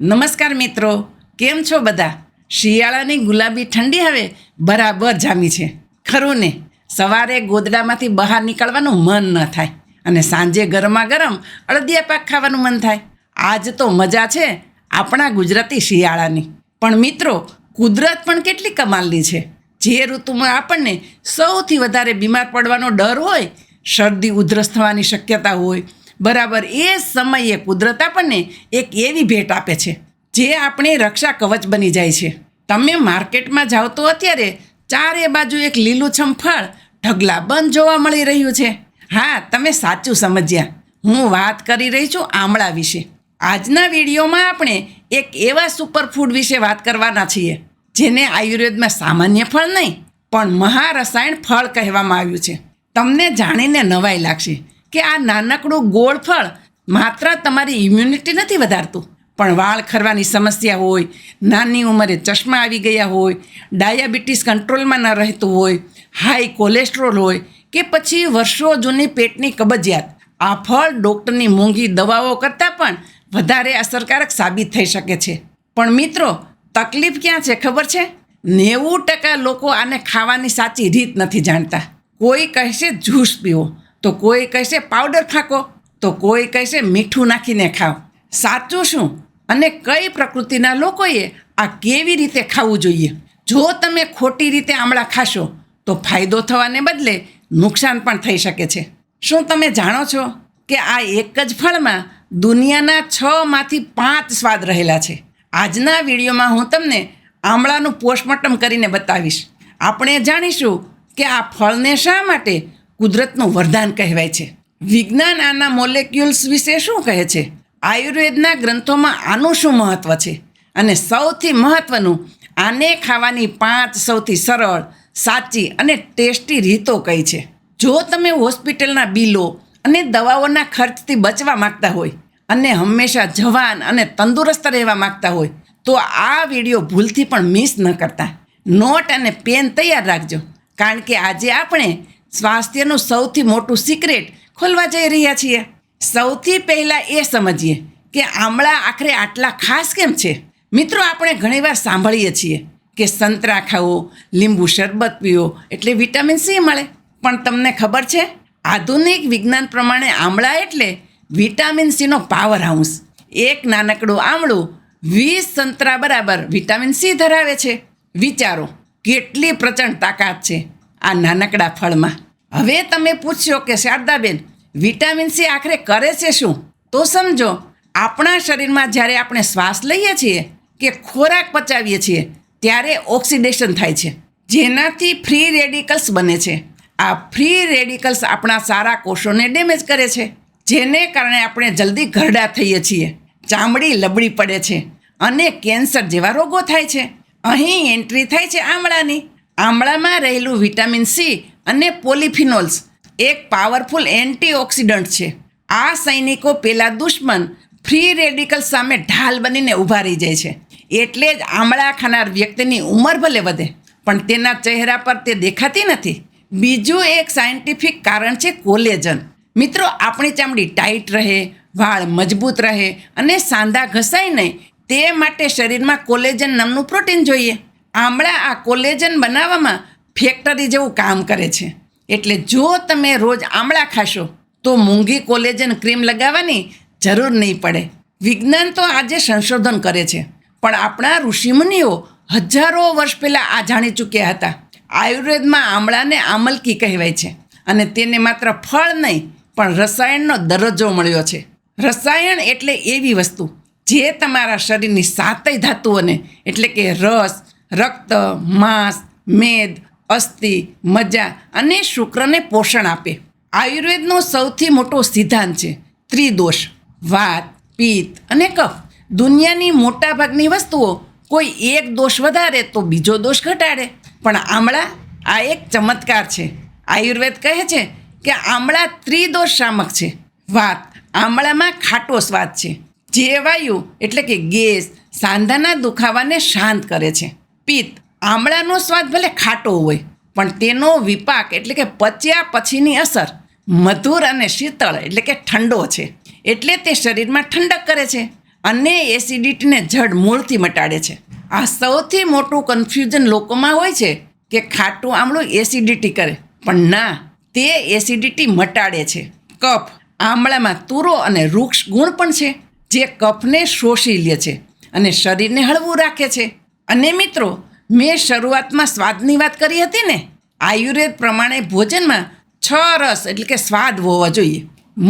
નમસ્કાર મિત્રો, કેમ છો બધા? શિયાળાની ગુલાબી ઠંડી હવે બરાબર જામી છે, ખરું ને? સવારે ગોદડામાંથી બહાર નીકળવાનું મન ન થાય અને સાંજે ગરમા ગરમ અળદિયા પાક ખાવાનું મન થાય. આજ તો મજા છે આપણા ગુજરાતી શિયાળાની. પણ મિત્રો, કુદરત પણ કેટલી કમાલની છે. જે ઋતુમાં આપણને સૌથી વધારે બીમાર પડવાનો ડર હોય, શરદી ઉધરસ થવાની શક્યતા હોય, બરાબર એ સમયે કુદરત આપણને એક એવી ભેટ આપે છે જે આપણી રક્ષા કવચ બની જાય છે. તમે માર્કેટમાં જાઓ તો અત્યારે ચારે બાજુ એક લીલુંછમ ફળ ઢગલાબંધ જોવા મળી રહ્યું છે. હા, તમે સાચું સમજ્યા. હું વાત કરી રહી છું આમળા વિશે. આજના વિડીયોમાં આપણે એક એવા સુપરફૂડ વિશે વાત કરવાના છીએ જેને આયુર્વેદમાં સામાન્ય ફળ નહીં પણ મહારસાયણ ફળ કહેવામાં આવ્યું છે. તમને જાણીને નવાઈ લાગશે કે આ નાનકડું ગોળ ફળ માત્ર તમારી ઇમ્યુનિટી નથી વધારતું, પણ વાળ ખરવાની સમસ્યા હોય, નાની ઉંમરે ચશ્મા આવી ગયા હોય, ડાયાબિટીસ કંટ્રોલમાં ન રહેતું હોય, હાઈ કોલેસ્ટ્રોલ હોય કે પછી વર્ષો જૂની પેટની કબજિયાત, આ ફળ ડૉક્ટરની મોંઘી દવાઓ કરતાં પણ વધારે અસરકારક સાબિત થઈ શકે છે. પણ મિત્રો, તકલીફ ક્યાં છે ખબર છે? 90% લોકો આને ખાવાની સાચી રીત નથી જાણતા. કોઈ કહેશે જ્યુસ પીવો, તો કોઈ કહેશે પાવડર ફાંકો, તો કોઈ કહેશે મીઠું નાખીને ખાઓ. સાચું શું અને કઈ પ્રકૃતિના લોકોએ આ કેવી રીતે ખાવું જોઈએ? જો તમે ખોટી રીતે આમળા ખાશો તો ફાયદો થવાને બદલે નુકસાન પણ થઈ શકે છે. શું તમે જાણો છો કે આ એક જ ફળમાં દુનિયાના 6માંથી 5 સ્વાદ રહેલા છે? આજના વિડીયોમાં હું તમને આમળાનું પોસ્ટમોર્ટમ કરીને બતાવીશ. આપણે જાણીશું કે આ ફળને શા માટે કુદરતનું વરદાન કહેવાય છે. વિજ્ઞાન આના મોલેક્યુલ્સ વિશે શું કહે છે? આયુર્વેદના ગ્રંથોમાં આનું શું મહત્ત્વ છે? અને સૌથી મહત્ત્વનું, આને ખાવાની 5 સૌથી સરળ, સાચી અને ટેસ્ટી રીતો કઈ છે. જો તમે હોસ્પિટલના બિલો અને દવાઓના ખર્ચથી બચવા માગતા હોય અને હંમેશા જવાન અને તંદુરસ્ત રહેવા માગતા હોય તો આ વિડીયો ભૂલથી પણ મિસ ન કરતા. નોટ અને પેન તૈયાર રાખજો, કારણ કે આજે આપણે સ્વાસ્થ્યનું સૌથી મોટું સિક્રેટ ખોલવા જઈ રહ્યા છીએ. સૌથી પહેલાં એ સમજીએ કે આમળા આખરે આટલા ખાસ કેમ છે. મિત્રો, આપણે ઘણીવાર સાંભળીએ છીએ કે સંતરા ખાવો, લીંબુ શરબત પીવો એટલે વિટામિન સી મળે. પણ તમને ખબર છે, આધુનિક વિજ્ઞાન પ્રમાણે આમળા એટલે વિટામિન સીનો પાવર હાઉસ. એક નાનકડું આમળું 20 સંતરા બરાબર વિટામિન સી ધરાવે છે. વિચારો, કેટલી પ્રચંડ તાકાત છે આ નાનકડા ફળમાં. હવે તમે પૂછશો કે શારદાબેન, વિટામિન સી આખરે કરે છે શું? તો સમજો, આપણા શરીરમાં જ્યારે આપણે શ્વાસ લઈએ છીએ કે ખોરાક પચાવીએ છીએ ત્યારે ઓક્સિડેશન થાય છે, જેનાથી ફ્રી રેડિકલ્સ બને છે. આ ફ્રી રેડિકલ્સ આપણા સારા કોષોને ડેમેજ કરે છે, જેને કારણે આપણે જલ્દી ઘરડા થઈએ છીએ, ચામડી લબડી પડે છે અને કેન્સર જેવા રોગો થાય છે. અહીં એન્ટ્રી થાય છે આમળાની. આમળામાં રહેલું વિટામિન સી અને પોલિફિનોલ્સ એક પાવરફુલ એન્ટીઓક્સિડન્ટ છે. આ સૈનિકો પેલા દુશ્મન ફ્રી રેડિકલ્સ સામે ઢાલ બનીને ઊભા રહી જાય છે. એટલે જ આમળા ખાનાર વ્યક્તિની ઉંમર ભલે વધે પણ તેના ચહેરા પર તે દેખાતી નથી. બીજું એક સાયન્ટિફિક કારણ છે કોલેજન. મિત્રો, આપણી ચામડી ટાઈટ રહે, વાળ મજબૂત રહે અને સાંધા ઘસાય નહીં, તે માટે શરીરમાં કોલેજન નામનું પ્રોટીન જોઈએ. આમળા આ કોલેજન બનાવવામાં ફેક્ટરી જેવું કામ કરે છે. એટલે જો તમે રોજ આમળા ખાશો તો મોંઘી કોલેજન ક્રીમ લગાવવાની જરૂર નહીં પડે. વિજ્ઞાન તો આજે સંશોધન કરે છે, પણ આપણા ઋષિમુનિઓ હજારો વર્ષ પહેલાં આ જાણી ચૂક્યા હતા. આયુર્વેદમાં આમળાને આમલકી કહેવાય છે અને તેને માત્ર ફળ નહીં પણ રસાયણનો દરજ્જો મળ્યો છે. રસાયણ એટલે એવી વસ્તુ જે તમારા શરીરની 7 ધાતુઓને એટલે કે રસ, રક્ત, માંસ, મેદ, અસ્થિ, મજ્જા અને શુક્રને પોષણ આપે. આયુર્વેદનો સૌથી મોટો સિદ્ધાંત છે ત્રિદોષ: વાત, પિત્ત અને કફ. દુનિયાની મોટાભાગની વસ્તુઓ કોઈ એક દોષ વધારે તો બીજો દોષ ઘટાડે, પણ આમળા આ એક ચમત્કાર છે. આયુર્વેદ કહે છે કે આમળા ત્રિદોષ શામક છે. વાત, આમળામાં ખાટો સ્વાદ છે, જે વાયુ એટલે કે ગેસ, સાંધાના દુખાવાને શાંત કરે છે. પિત્ત, આમળાનો સ્વાદ ભલે ખાટો હોય પણ તેનો વિપાક એટલે કે પચ્યા પછીની અસર મધુર અને શીતળ એટલે કે ઠંડો છે, એટલે તે શરીરમાં ઠંડક કરે છે. અને એસિડિટીને જડ મૂળથી મટાડે છે. આ સૌથી મોટું કન્ફ્યુઝન લોકોમાં હોય છે કે ખાટું આમળું એસિડિટી કરે, પણ ના, તે એસિડિટી મટાડે છે. કફ, આમળામાં તુરો અને વૃક્ષ ગુણ પણ છે જે કફને શોષી લે છે અને શરીરને હળવું રાખે છે. અને મિત્રો, મેં શરૂઆતમાં સ્વાદની વાત કરી હતી ને, આયુર્વેદ પ્રમાણે ભોજનમાં 6 રસ એટલે કે સ્વાદ હોવા જોઈએ.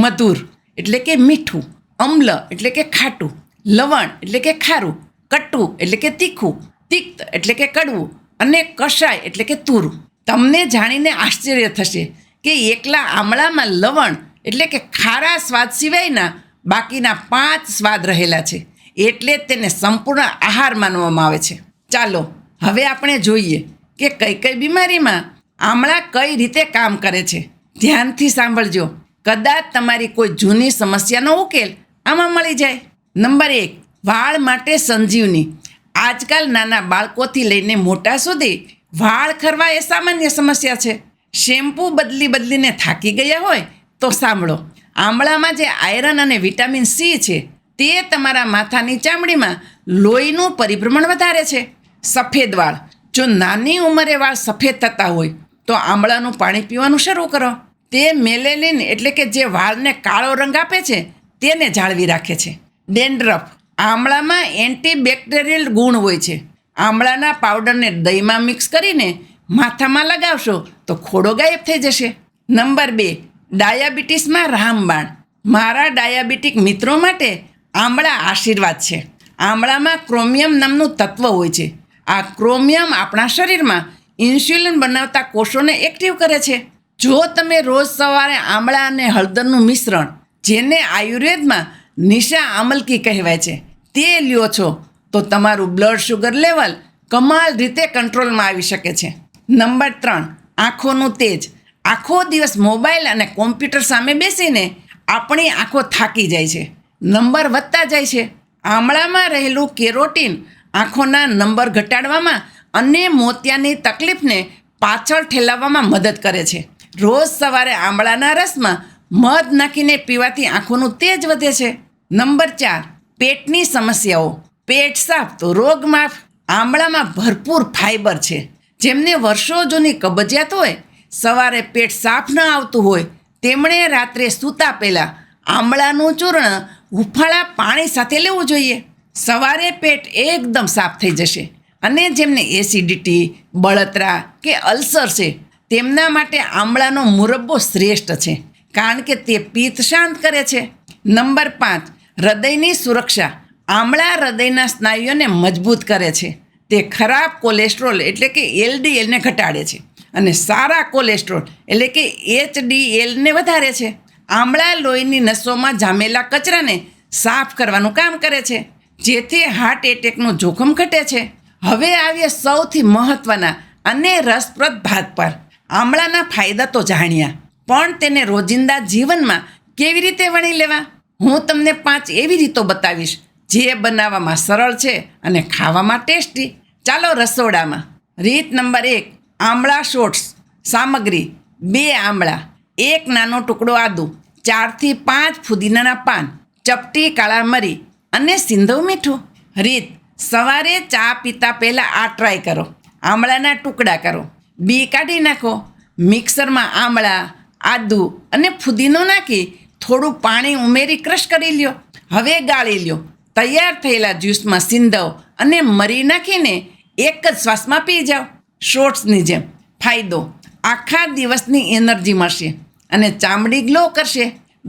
મધુર એટલે કે મીઠું, અમ્લ એટલે કે ખાટું, લવણ એટલે કે ખારું, કટુ એટલે કે તીખું, તિક્ત એટલે કે કડવું અને કષાય એટલે કે તુરું. તમને જાણીને આશ્ચર્ય થશે કે એકલા આમળામાં લવણ એટલે કે ખારા સ્વાદ સિવાયના બાકીના 5 સ્વાદ રહેલા છે, એટલે જ તેને સંપૂર્ણ આહાર માનવામાં આવે છે. ચાલો હવે આપણે જોઈએ કે કઈ કઈ બીમારીમાં આમળા કઈ રીતે કામ કરે છે. ધ્યાનથી સાંભળજો, કદાચ તમારી કોઈ જૂની સમસ્યાનો ઉકેલ આમાં મળી જાય. નંબર 1, વાળ માટે સંજીવની. આજકાલ નાના બાળકોથી લઈને મોટા સુધી વાળ ખરવા એ સામાન્ય સમસ્યા છે. શેમ્પૂ બદલીને થાકી ગયા હોય તો સાંભળો, આમળામાં જે આયરન અને વિટામિન સી છે તે તમારા માથાની ચામડીમાં લોહીનું પરિભ્રમણ વધારે છે. સફેદ વાળ, જો નાની ઉંમરે વાળ સફેદ થતા હોય તો આમળાનું પાણી પીવાનું શરૂ કરો. તે મેલેનિન એટલે કે જે વાળને કાળો રંગ આપે છે તેને જાળવી રાખે છે. ડેન્ડ્રફ, આમળામાં એન્ટીબેક્ટેરિયલ ગુણ હોય છે. આમળાના પાવડરને દહીંમાં મિક્સ કરીને માથામાં લગાવશો તો ખોડો ગાયબ થઈ જશે. નંબર 2, ડાયાબિટીસમાં રામબાણ. મારા ડાયાબિટીક મિત્રો માટે આમળા આશીર્વાદ છે. આમળામાં ક્રોમિયમ નામનું તત્વ હોય છે. આ ક્રોમિયમ આપણા શરીરમાં ઇન્સ્યુલિન બનાવતા કોષોને એક્ટિવ કરે છે. જો તમે રોજ સવારે આમળા અને હળદરનું મિશ્રણ, જેને આયુર્વેદમાં નિશા આમલકી કહેવાય છે, તે લ્યો છો તો તમારું બ્લડ શુગર લેવલ કમાલ રીતે કંટ્રોલમાં આવી શકે છે. નંબર 3, આંખોનું તેજ. આખો દિવસ મોબાઈલ અને કોમ્પ્યુટર સામે બેસીને આપણી આંખો થાકી જાય છે, નંબર વધતા જાય છે. આમળામાં રહેલું કેરોટીન આંખોના નંબર ઘટાડવામાં અને મોતિયાની તકલીફને પાછળ ઠેલાવવામાં મદદ કરે છે. રોજ સવારે આમળાના રસમાં મધ નાખીને પીવાથી આંખોનું તેજ વધે છે. નંબર 4, પેટની સમસ્યાઓ. પેટ સાફ તો રોગ માફ. આમળામાં ભરપૂર ફાઇબર છે. જેમને વર્ષો જૂની કબજિયાત હોય, સવારે પેટ સાફ ન આવતું હોય, તેમણે રાત્રે સૂતા પહેલાં આમળાનું ચૂર્ણ હુંફાળા પાણી સાથે લેવું જોઈએ. સવારે પેટ એકદમ સાફ થઈ જશે. અને જેમને એસિડિટી, બળતરા કે અલ્સર છે તેમના માટે આમળાનો મુરબ્બો શ્રેષ્ઠ છે, કારણ કે તે પિત્ત શાંત કરે છે. નંબર 5, હૃદયની સુરક્ષા. આમળા હૃદયના સ્નાયુઓને મજબૂત કરે છે. તે ખરાબ કોલેસ્ટ્રોલ એટલે કે LDLને ઘટાડે છે અને સારા કોલેસ્ટ્રોલ એટલે કે HDLને વધારે છે. આમળા લોહીની નસોમાં જામેલા કચરાને સાફ કરવાનું કામ કરે છે, જેથી હાર્ટ એટેકનું જોખમ ઘટે છે. હવે આવીએ સૌથી મહત્ત્વના અને રસપ્રદ ભાગ પર. આમળાના ફાયદા તો જાણ્યા, પણ તેને રોજિંદા જીવનમાં કેવી રીતે વણી લેવા? હું તમને 5 એવી રીતો બતાવીશ જે બનાવવામાં સરળ છે અને ખાવામાં ટેસ્ટી. ચાલો રસોડામાં. રીત નંબર 1, આમળા શોટ્સ. સામગ્રી: 2 આમળા, 1 નાનો ટુકડો આદુ, 4 થી 5 ફુદીનાના પાન, ચપટી કાળા મરી અને સિંધવ મીઠું. રીત: સવારે ચા પીતા પહેલાં આ ટ્રાય કરો. આમળાના ટુકડા કરો, બી કાઢી નાખો. મિક્સરમાં આમળા, આદુ અને ફુદીનો નાખી થોડું પાણી ઉમેરી ક્રશ કરી લ્યો. હવે ગાળી લ્યો. તૈયાર થયેલા જ્યુસમાં સિંધવ અને મરી નાખીને એક જ શ્વાસમાં પી જાઓ. શોટ્સની જેમ. ફાયદો: આખા દિવસની એનર્જી મળશે અને ચામડી ગ્લો કરશે.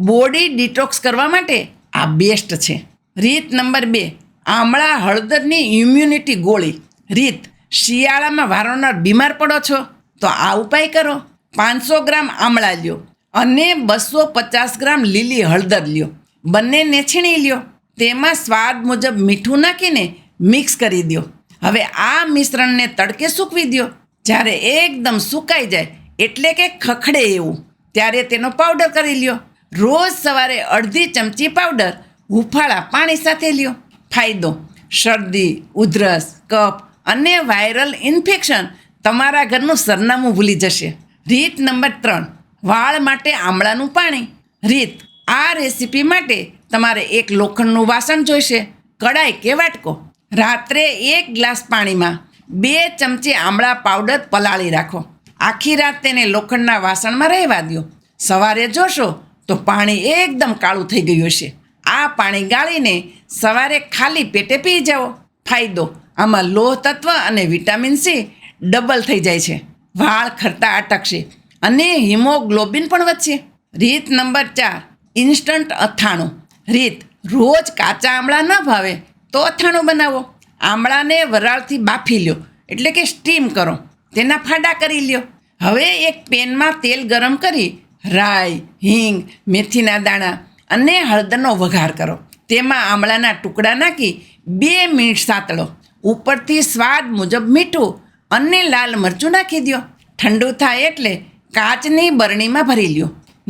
બોડી ડિટોક્સ કરવા માટે આ બેસ્ટ છે. રીત નંબર 2, આમળા હળદરની ઇમ્યુનિટી ગોળી. રીત: શિયાળામાં વારંવાર બીમાર પડો છો તો આ ઉપાય કરો. 500 ગ્રામ આમળા લ્યો અને 250 ગ્રામ લીલી હળદર લ્યો. બંનેને છીણી લ્યો. તેમાં સ્વાદ મુજબ મીઠું નાખીને મિક્સ કરી દો. હવે આ મિશ્રણને તડકે સૂકવી દો. જ્યારે એકદમ સુકાઈ જાય એટલે કે ખખડે એવું, ત્યારે તેનો પાવડર કરી લ્યો. રોજ સવારે અડધી ચમચી પાવડર હુંફાળા પાણી સાથે લ્યો. ફાયદો: શરદી, ઉધરસ, કફ અને વાયરલ ઇન્ફેક્શન તમારા ઘરનું સરનામું ભૂલી જશે. રીત નંબર 3, વાળ માટે આમળાનું પાણી. રીત: આ રેસીપી માટે તમારે એક લોખંડનું વાસણ જોઈશે. કડાઈ કે વાટકો. રાત્રે 1 ગ્લાસ પાણીમાં 2 ચમચી આમળા પાવડર પલાળી રાખો. આખી રાત તેને લોખંડના વાસણમાં રહેવા દો. સવારે જોશો તો પાણી એકદમ કાળું થઈ ગયું હશે. આ પાણી ગાળીને સવારે ખાલી પેટે પી જાઓ. ફાયદો: આમાં લોહ તત્વ અને વિટામિન સી ડબલ થઈ જાય છે. વાળ ખરતા અટકશે અને હિમોગ્લોબિન પણ વધશે. રીત નંબર 4: ઇન્સ્ટન્ટ અથાણું. રીત: રોજ કાચા આમળા ન ભાવે તો અથાણું બનાવો. આમળાને વરાળથી બાફી લ્યો, એટલે કે સ્ટીમ કરો. તેના ફાડા કરી લ્યો. હવે એક પેનમાં તેલ ગરમ કરી રાઈ, હિંગ, મેથીના દાણા અને હળદરનો વઘાર કરો. તેમાં આમળાના ટુકડા નાખી 2 મિનિટ સાતળો. ઉપરથી સ્વાદ મુજબ મીઠું અને લાલ મરચું નાખી દો. ઠંડુ થાય એટલે કાચની બરણીમાં ભરી લ્યો.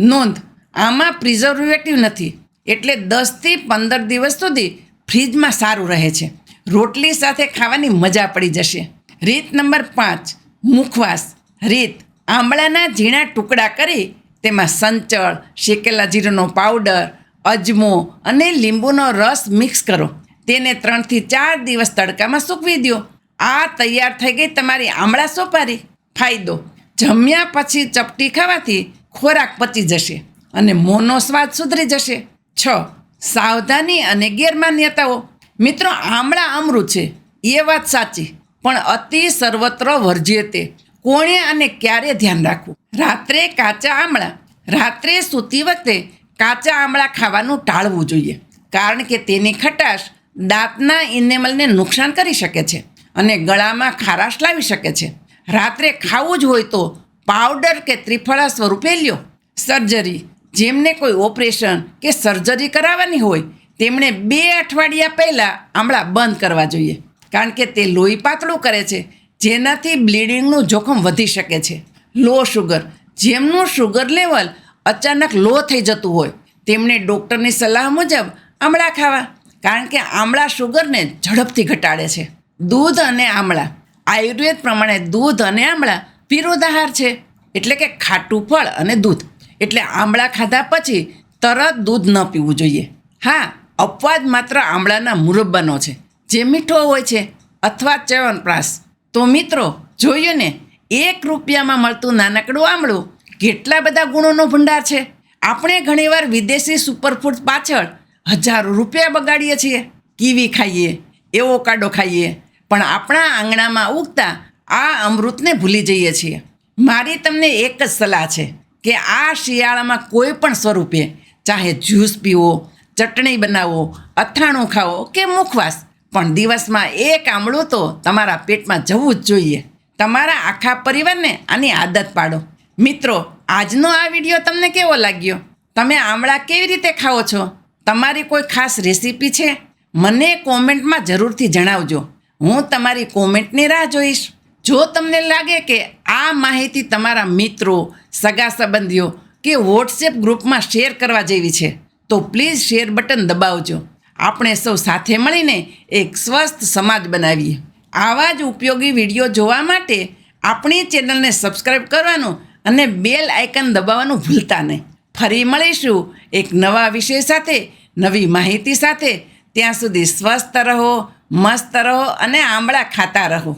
નોંધ: આમાં પ્રિઝર્વેટિવ નથી, એટલે 10થી 15 દિવસ સુધી ફ્રીજમાં સારું રહે છે. રોટલી સાથે ખાવાની મજા પડી જશે. રીત નંબર 5: મુખવાસ. રીત: આમળાના ઝીણા ટુકડા કરી તેમાં સંચળ, શેકેલા જીરાનો પાવડર, અજમો અને લીંબુનો રસ મિક્સ કરો. તેને 3થી 4 દિવસ તડકામાં સૂકવી દો. આ તૈયાર થઈ ગઈ તમારી આમળા સોપારી. ફાયદો: જમ્યા પછી ચપટી ખાવાથી ખોરાક પચી જશે અને મોંનો સ્વાદ સુધરી જશે. 6. સાવધાની અને ગેરમાન્યતાઓ. મિત્રો, આમળા અમૃત છે એ વાત સાચી, પણ અતિ સર્વત્ર વર્જ્યતે. કોણે અને ક્યારે ધ્યાન રાખવું? રાત્રે સૂતી વખતે કાચા આમળા ખાવાનું ટાળવું જોઈએ, કારણ કે તેની ખટાશ દાંતના ઇનેમલને નુકસાન કરી શકે છે અને ગળામાં ખારાશ લાવી શકે છે. રાત્રે ખાવું જ હોય તો પાવડર કે ત્રિફળા સ્વરૂપે લ્યો. સર્જરી. જેમને કોઈ ઓપરેશન કે સર્જરી કરાવવાની હોય તેમણે 2 અઠવાડિયા પહેલાં આમળા બંધ કરવા જોઈએ, કારણ કે તે લોહી પાતળું કરે છે, જેનાથી બ્લીડિંગનું જોખમ વધી શકે છે. લો શુગર. જેમનું શુગર લેવલ અચાનક લો થઈ જતું હોય તેમણે ડૉક્ટરની સલાહ મુજબ આમળા ખાવા, કારણ કે આમળા શુગરને ઝડપથી ઘટાડે છે. દૂધ અને આમળા. આયુર્વેદ પ્રમાણે દૂધ અને આમળા વિરોધાહાર છે, એટલે કે ખાટું ફળ અને દૂધ. એટલે આમળા ખાધા પછી તરત દૂધ ન પીવું જોઈએ. હા, અપવાદ માત્ર આમળાના મુરબ્બાનો છે, જે મીઠો હોય છે, અથવા ચ્યવનપ્રાશ. તો મિત્રો, જોયું ને, 1 રૂપિયામાં મળતું નાનકડું આમળું કેટલા બધા ગુણોનો ભંડાર છે. આપણે ઘણીવાર વિદેશી સુપરફૂડ પાછળ હજારો રૂપિયા બગાડીએ છીએ. કીવી ખાઈએ, એવોકાડો ખાઈએ, પણ આપણા આંગણામાં ઉગતા આ અમૃતને ભૂલી જઈએ છીએ. મારી તમને એક જ સલાહ છે કે આ શિયાળામાં કોઈ પણ સ્વરૂપે, ચાહે જ્યુસ પીવો, ચટણી બનાવો, અથાણું ખાઓ કે મુખવાસ, પણ દિવસમાં 1 આમળું તો તમારા પેટમાં જવું જ જોઈએ. તમારા આખા પરિવારને આની આદત પાડો. મિત્રો, આજનો આ વિડીયો તમને કેવો લાગ્યો? તમે આમળા કેવી રીતે ખાઓ છો? તમારી કોઈ ખાસ રેસીપી છે? મને કોમેન્ટમાં જરૂરથી જણાવજો. હું તમારી કોમેન્ટની રાહ જોઈશ. જો તમને લાગે કે આ માહિતી તમારા મિત્રો, સગા સંબંધીઓ કે વોટ્સએપ ગ્રુપમાં શેર કરવા જેવી છે તો પ્લીઝ શેર બટન દબાવજો. આપણે સૌ સાથે મળીને એક સ્વસ્થ સમાજ બનાવીએ. આવા જ ઉપયોગી વિડીયો જોવા માટે આપણી ચેનલને સબસ્ક્રાઈબ કરવાનું અને બેલ આઇકન દબાવવાનું ભૂલતા નહીં. ફરી મળીશું એક નવા વિષય સાથે, નવી માહિતી સાથે. ત્યાં સુધી સ્વસ્થ રહો, મસ્ત રહો અને આમળા ખાતા રહો.